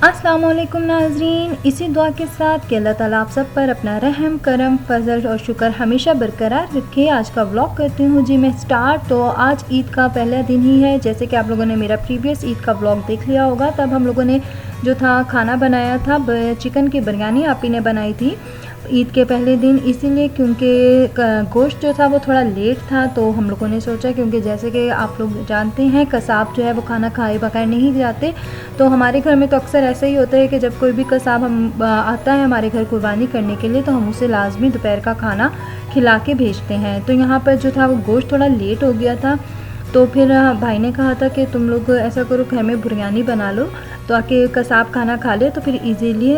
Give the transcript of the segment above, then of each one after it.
अस्सलाम वालेकुम नाज़रीन, इसी दुआ के साथ कि अल्लाह ताला आप सब पर अपना रहम करम फजल और शुक्र हमेशा बरकरार रखे। आज का व्लॉग करती हूँ जी मैं स्टार्ट। तो आज ईद का पहला दिन ही है। जैसे कि आप लोगों ने मेरा प्रीवियस ईद का व्लॉग देख लिया होगा, तब हम लोगों ने जो था खाना बनाया था चिकन की बिरयानी आपी ने बनाई थी ईद के पहले दिन, इसीलिए क्योंकि गोश्त जो था वो थोड़ा लेट था। तो हम लोगों ने सोचा, क्योंकि जैसे कि आप लोग जानते हैं कसाब जो है वो खाना खाए बगैर नहीं जाते। तो हमारे घर में तो अक्सर ऐसा ही होता है कि जब कोई भी कसाब आता है हमारे घर कुर्बानी करने के लिए, तो हम उसे लाजमी दोपहर का खाना खिला के भेजते हैं। तो यहाँ पर जो था वो गोश्त थोड़ा लेट हो गया था। तो फिर भाई ने कहा था कि तुम लोग ऐसा करो, घर में बिरयानी बना लो तो आके कसाब खाना खा ले, तो फिर इजीली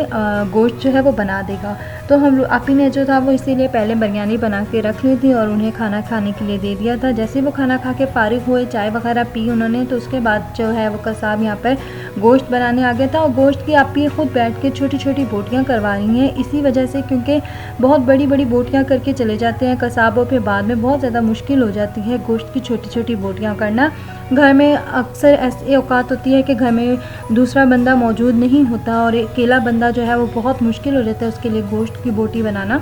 गोश्त जो है वो बना देगा। तो हम आपी ने जो था वो इसीलिए पहले बिरयानी बना के रख ली थी और उन्हें खाना खाने के लिए दे दिया था। जैसे वो खाना खा के फ़ारिग हुए, चाय वगैरह पी उन्होंने, तो उसके बाद जो है वो कसाब यहाँ पर गोश्त बनाने आ गया था। और गोश्त की आपी ख़ुद बैठ के छोटी छोटी बोटियाँ करवा रही हैं, इसी वजह से क्योंकि बहुत बड़ी बड़ी बोटियाँ करके चले जाते हैं कसाब, और फिर बाद में बहुत ज़्यादा मुश्किल हो जाती है गोश्त की छोटी छोटी बोटियाँ करना। घर में अक्सर ऐसी औकात होती है कि घर में दूसरा बंदा मौजूद नहीं होता और अकेला बंदा जो है वो बहुत मुश्किल हो जाता है उसके लिए गोश्त की बोटी बनाना।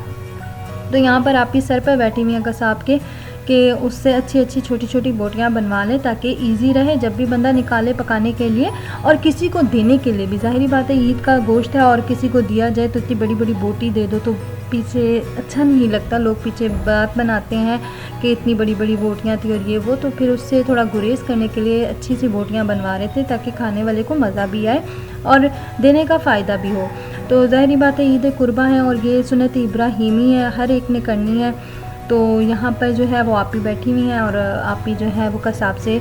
तो यहाँ पर आप ही सर पर बैठी हुई हैं कसाब के कि उससे अच्छी अच्छी छोटी छोटी बोटियाँ बनवा लें ताकि इजी रहे जब भी बंदा निकाले पकाने के लिए, और किसी को देने के लिए भी। ज़ाहिरी बात है ईद का गोश्त है और किसी को दिया जाए तो इतनी बड़ी बड़ी बोटी दे दो तो पीछे अच्छा नहीं लगता, लोग पीछे बात बनाते हैं कि इतनी बड़ी बड़ी बोटियाँ थी और ये वो। तो फिर उससे थोड़ा गुरेज करने के लिए अच्छी सी बोटियाँ बनवा रहे थे ताकि खाने वाले को मज़ा भी आए और देने का फ़ायदा भी हो। तो ज़ाहिरी बात है ईद कुर्बा है और ये सुन्नत इब्राहीमी है, हर एक ने करनी है। तो यहाँ पर जो है वो आपी बैठी हुई हैं और आपी जो है वो कसाब से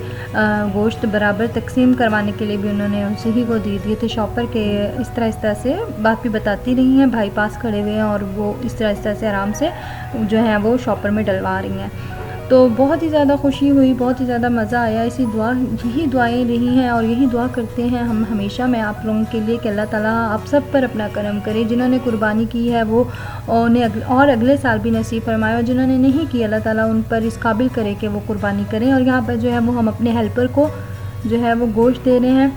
गोश्त बराबर तकसीम करवाने के लिए भी उन्होंने उनसे ही को दे दिए थे शॉपर के। इस तरह से बात भी बताती रही हैं, भाई पास खड़े हुए हैं और वो इस तरह से आराम से जो है वो शॉपर में डलवा रही हैं। तो बहुत ही ज़्यादा खुशी हुई, बहुत ही ज़्यादा मज़ा आया। यही दुआएं रही हैं और यही दुआ करते हैं हम हमेशा मैं आप लोगों के लिए कि अल्लाह ताला आप सब पर अपना करम करे। जिन्होंने कुर्बानी की है वो उन्हें और अगले साल भी नसीब फरमाए, और जिन्होंने नहीं की अल्लाह ताला उन पर इस काबिल करे कि वो कुर्बानी करें। और यहाँ पर जो है वो हम अपने हेल्पर को जो है वो गोश्त दे रहे हैं,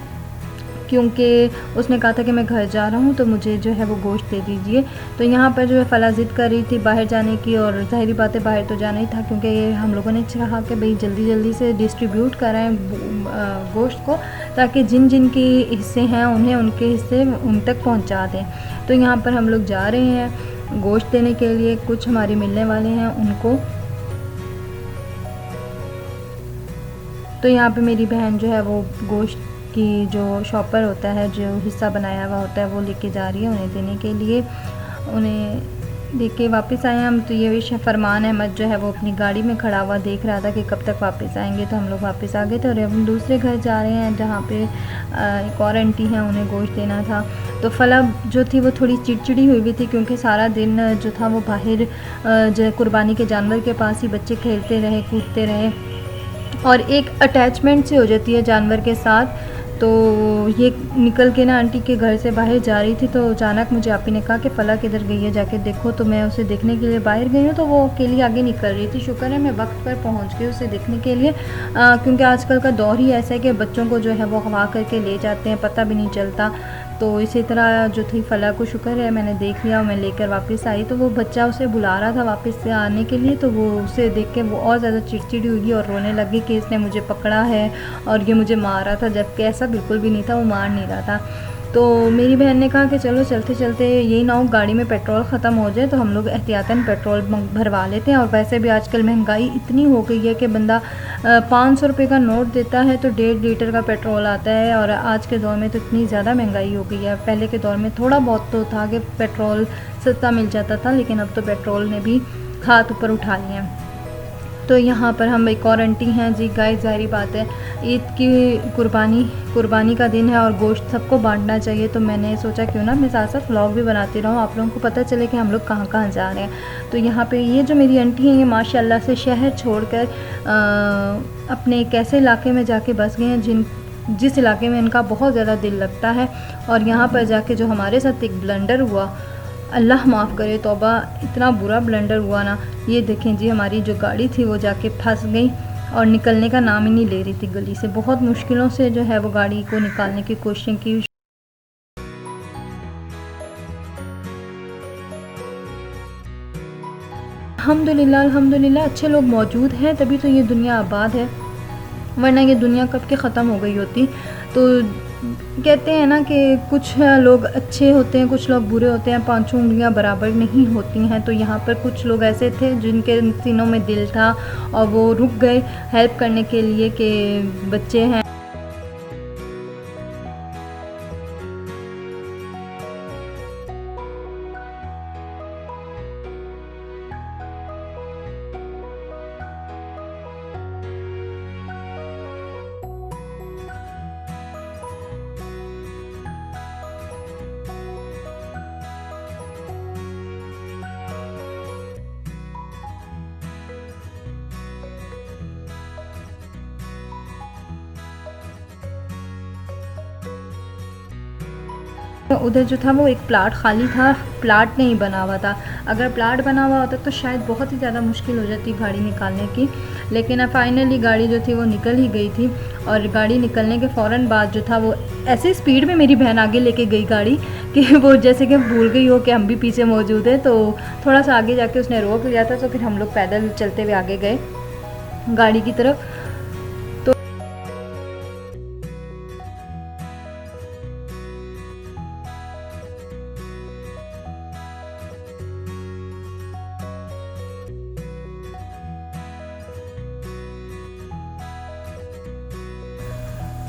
क्योंकि उसने कहा था कि मैं घर जा रहा हूँ तो मुझे जो है वो गोश्त दे दीजिए। तो यहाँ पर जो है फ़ला ज़िद कर रही थी बाहर जाने की, और ज़ाहिरी बात है बाहर तो जाना ही था क्योंकि हम लोगों ने चाहा कि भाई जल्दी जल्दी से डिस्ट्रीब्यूट कराएं गोश्त को, ताकि जिन जिन के हिस्से हैं उन्हें उनके हिस्से उन तक पहुँचा दें। तो यहाँ पर हम लोग जा रहे हैं गोश्त देने के लिए, कुछ हमारे मिलने वाले हैं उनको। तो यहाँ पे मेरी बहन जो है वो गोश्त की जो शॉपर होता है, जो हिस्सा बनाया हुआ होता है, वो लेके जा रही है उन्हें देने के लिए। उन्हें दे के वापस आए हम। तो ये फरमान अहमद जो है वो अपनी गाड़ी में खड़ा हुआ देख रहा था कि कब तक वापस आएंगे। तो हम लोग वापस आ गए थे और हम दूसरे घर जा रहे हैं जहाँ पे एक और आंटी हैं, उन्हें गोश्त देना था। तो फला जो थी वो थोड़ी चिड़चिड़ी हुई थी क्योंकि सारा दिन जो था वो बाहर जो कुर्बानी के जानवर के पास ही बच्चे खेलते रहे कूदते रहे और एक अटैचमेंट से हो जाती है जानवर के साथ। तो ये निकल के ना आंटी के घर से बाहर जा रही थी, तो अचानक मुझे आपी ने कहा कि फ़ला किधर गई है, जाके देखो। तो मैं उसे देखने के लिए बाहर गई हूँ, तो वो अकेली आगे निकल रही थी। शुक्र है मैं वक्त पर पहुँच गई उसे देखने के लिए, क्योंकि आजकल का दौर ही ऐसा है कि बच्चों को जो है वो हवा करके ले जाते हैं, पता भी नहीं चलता। तो इसी तरह जो थी फ़ला को शुक्र है मैंने देख लिया और मैं लेकर वापस आई। तो वो बच्चा उसे बुला रहा था वापस से आने के लिए, तो वो उसे देख के वो और ज़्यादा चिड़चिड़ी हुई और रोने लगी कि इसने मुझे पकड़ा है और ये मुझे मार रहा था, जबकि ऐसा बिल्कुल भी नहीं था, वो मार नहीं रहा था। तो मेरी बहन ने कहा कि चलो चलते चलते यही ना हो गाड़ी में पेट्रोल ख़त्म हो जाए, तो हम लोग एहतियातन पेट्रोल भरवा लेते हैं। और वैसे भी आजकल महंगाई इतनी हो गई है कि बंदा 500 रुपये का नोट देता है तो 1.5 लीटर का पेट्रोल आता है। और आज के दौर में तो इतनी ज़्यादा महंगाई हो गई है। पहले के दौर में थोड़ा बहुत तो था कि पेट्रोल सस्ता मिल जाता था, लेकिन अब तो पेट्रोल ने भी हाथ ऊपर उठा लिए हैं। तो यहाँ पर हम एक और आंटी हैं जी। गाइस ज़ाहिरी बात है ईद की कुर्बानी का दिन है और गोश्त सबको बांटना चाहिए, तो मैंने सोचा क्यों ना मैं साथ साथ व्लॉग भी बनाती रहूँ, आप लोगों को पता चले कि हम लोग कहाँ कहाँ जा रहे हैं। तो यहाँ पे ये जो मेरी आंटी हैं ये माशाल्लाह से शहर छोड़कर अपने एक ऐसे इलाके में जाके बस गए हैं जिस इलाके में इनका बहुत ज़्यादा दिल लगता है। और यहाँ पर जाके जो हमारे साथ एक ब्लंडर हुआ, अल्लाह माफ़ करे, तौबा, इतना बुरा ब्लंडर हुआ ना। ये देखें जी हमारी जो गाड़ी थी वो जाके फंस गई और निकलने का नाम ही नहीं ले रही थी गली से। बहुत मुश्किलों से जो है वो गाड़ी को निकालने की कोशिश की। अल्हम्दुलिल्लाह अल्हम्दुलिल्लाह अच्छे लोग मौजूद हैं, तभी तो ये दुनिया आबाद है, वरना ये दुनिया कब के ख़त्म हो गई होती। तो कहते हैं ना कि कुछ लोग अच्छे होते हैं, कुछ लोग बुरे होते हैं, पांचों उंगलियां बराबर नहीं होती हैं। तो यहाँ पर कुछ लोग ऐसे थे जिनके सीनों में दिल था और वो रुक गए हेल्प करने के लिए कि बच्चे हैं। उधर जो था वो एक प्लाट खाली था, प्लाट नहीं बना हुआ था। अगर प्लाट बना हुआ होता तो शायद बहुत ही ज़्यादा मुश्किल हो जाती गाड़ी निकालने की, लेकिन फाइनली गाड़ी जो थी वो निकल ही गई थी। और गाड़ी निकलने के फ़ौरन बाद जो था वो ऐसे स्पीड में मेरी बहन आगे लेके गई गाड़ी कि वो जैसे कि भूल गई हो कि हम भी पीछे मौजूद हैं। तो थोड़ा सा आगे जाके उसने रोक लिया था, तो फिर हम लोग पैदल चलते हुए आगे गए गाड़ी की तरफ।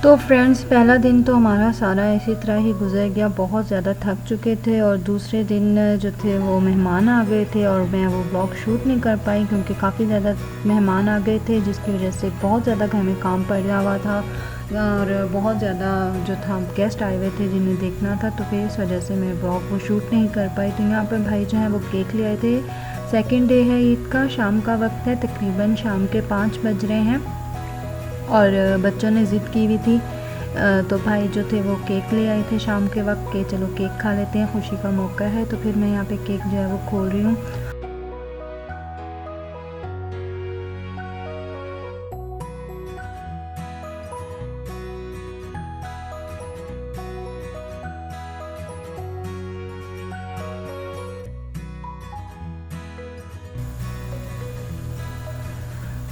तो फ्रेंड्स, पहला दिन तो हमारा सारा इसी तरह ही गुजर गया, बहुत ज़्यादा थक चुके थे। और दूसरे दिन जो थे वो मेहमान आ गए थे और मैं वो ब्लॉग शूट नहीं कर पाई क्योंकि काफ़ी ज़्यादा मेहमान आ गए थे, जिसकी वजह से बहुत ज़्यादा घर में काम पड़ रहा हुआ था और बहुत ज़्यादा जो था गेस्ट आए हुए थे जिन्हें देखना था। तो फिर इस वजह से मैं ब्लॉग को शूट नहीं कर पाई। तो यहाँ पर भाई जो है वो केक ले आए थे। सेकेंड डे है ईद का, शाम का वक्त है, तकरीबन शाम के 5 बज रहे हैं और बच्चों ने ज़िद की हुई थी। तो भाई जो थे वो केक ले आए थे शाम के वक्त के चलो केक खा लेते हैं, खुशी का मौका है। तो फिर मैं यहाँ पे केक जो है वो खोल रही हूँ।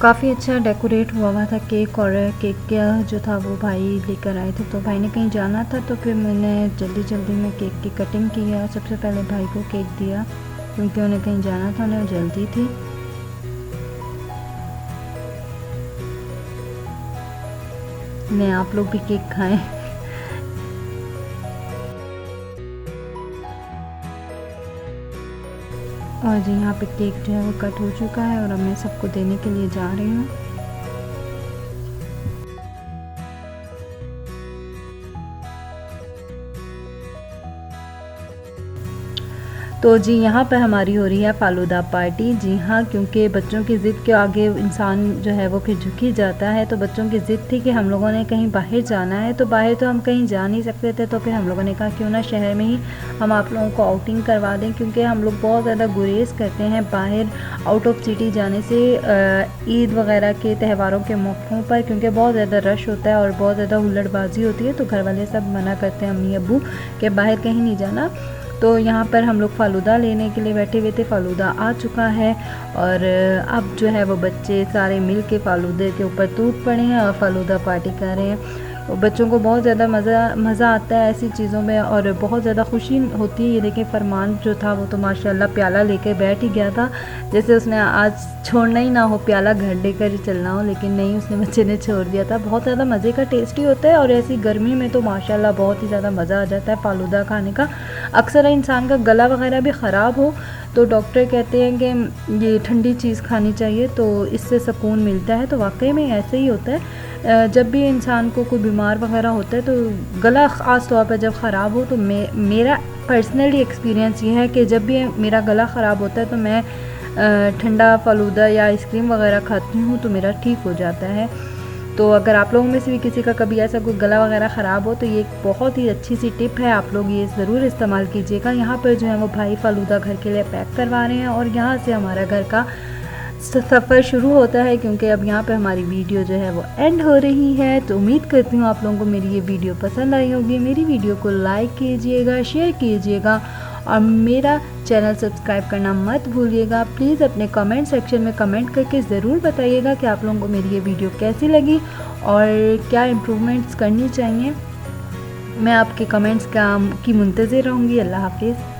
काफ़ी अच्छा डेकोरेट हुआ था केक, और केक का जो था वो भाई लेकर आए थे। तो भाई ने कहीं जाना था तो फिर मैंने जल्दी जल्दी में केक की कटिंग की है। सबसे पहले भाई को केक दिया क्योंकि उन्हें कहीं जाना था, उन्हें जल्दी थी। नहीं, आप लोग भी केक खाएं। और जी यहाँ पे केक जो है वो कट हो चुका है और अब मैं सबको देने के लिए जा रही हूँ। तो जी यहाँ पर हमारी हो रही है फ़ालूदा पार्टी। जी हाँ, क्योंकि बच्चों की ज़िद के आगे इंसान जो है वो फिर झुक ही जाता है। तो बच्चों की ज़िद थी कि हम लोगों ने कहीं बाहर जाना है, तो बाहर तो हम कहीं जा नहीं सकते थे। तो फिर हम लोगों ने कहा क्यों ना शहर में ही हम आप लोगों को आउटिंग करवा दें, क्योंकि हम लोग बहुत ज़्यादा गुरेज करते हैं बाहर आउट ऑफ सिटी जाने से ईद वगैरह के त्योहारों के मौक़ों पर, क्योंकि बहुत ज़्यादा रश होता है और बहुत ज़्यादा हुल्लड़बाजी होती है। तो घर वाले सब मना करते हैं, अम्मी अब्बू, कि बाहर कहीं नहीं जाना। तो यहाँ पर हम लोग फ़ालूदा लेने के लिए बैठे हुए थे। फ़ालूदा आ चुका है और अब जो है वो बच्चे सारे मिल के फ़ालूदे के ऊपर टूट पड़े हैं और फ़ालूदा पार्टी कर रहे हैं। बच्चों को बहुत ज़्यादा मज़ा आता है ऐसी चीज़ों में और बहुत ज़्यादा खुशी होती है। ये देखें, फरमान जो था वो तो माशाल्लाह प्याला लेकर बैठ ही गया था, जैसे उसने आज छोड़ना ही ना हो, प्याला घर लेकर ही चलना हो, लेकिन नहीं, उसने बच्चे ने छोड़ दिया था। बहुत ज़्यादा मज़े का, टेस्टी होता है और ऐसी गर्मी में तो माशाल्लाह बहुत ही ज़्यादा मज़ा आ जाता है फ़ालूदा खाने का। अक्सर इंसान का गला वगैरह भी ख़राब हो तो डॉक्टर कहते हैं कि ये ठंडी चीज़ खानी चाहिए, तो इससे सुकून मिलता है। तो वाकई में ऐसे ही होता है, जब भी इंसान को कोई बीमार वगैरह होता है तो गला ख़ास तौर पर जब ख़राब हो, तो मेरा पर्सनली एक्सपीरियंस ये है कि जब भी मेरा गला ख़राब होता है तो मैं ठंडा फ़ालूदा या आइसक्रीम वगैरह खाती हूँ तो मेरा ठीक हो जाता है। तो अगर आप लोगों में से भी किसी का कभी ऐसा कोई गला वगैरह ख़राब हो तो ये एक बहुत ही अच्छी सी टिप है, आप लोग ये ज़रूर इस्तेमाल कीजिएगा। यहाँ पर जो है वो भाई फ़ालूदा घर के लिए पैक करवा रहे हैं और यहाँ से हमारा घर का सफ़र शुरू होता है, क्योंकि अब यहाँ पे हमारी वीडियो जो है वो एंड हो रही है। तो उम्मीद करती हूँ आप लोगों को मेरी ये वीडियो पसंद आई होगी। मेरी वीडियो को लाइक कीजिएगा, शेयर कीजिएगा और मेरा चैनल सब्सक्राइब करना मत भूलिएगा। प्लीज़ अपने कमेंट सेक्शन में कमेंट करके ज़रूर बताइएगा कि आप लोगों को मेरी ये वीडियो कैसी लगी और क्या इम्प्रूवमेंट्स करनी चाहिए। मैं आपके कमेंट्स की मुंतज़िर रहूँगी। अल्लाह हाफ़िज़।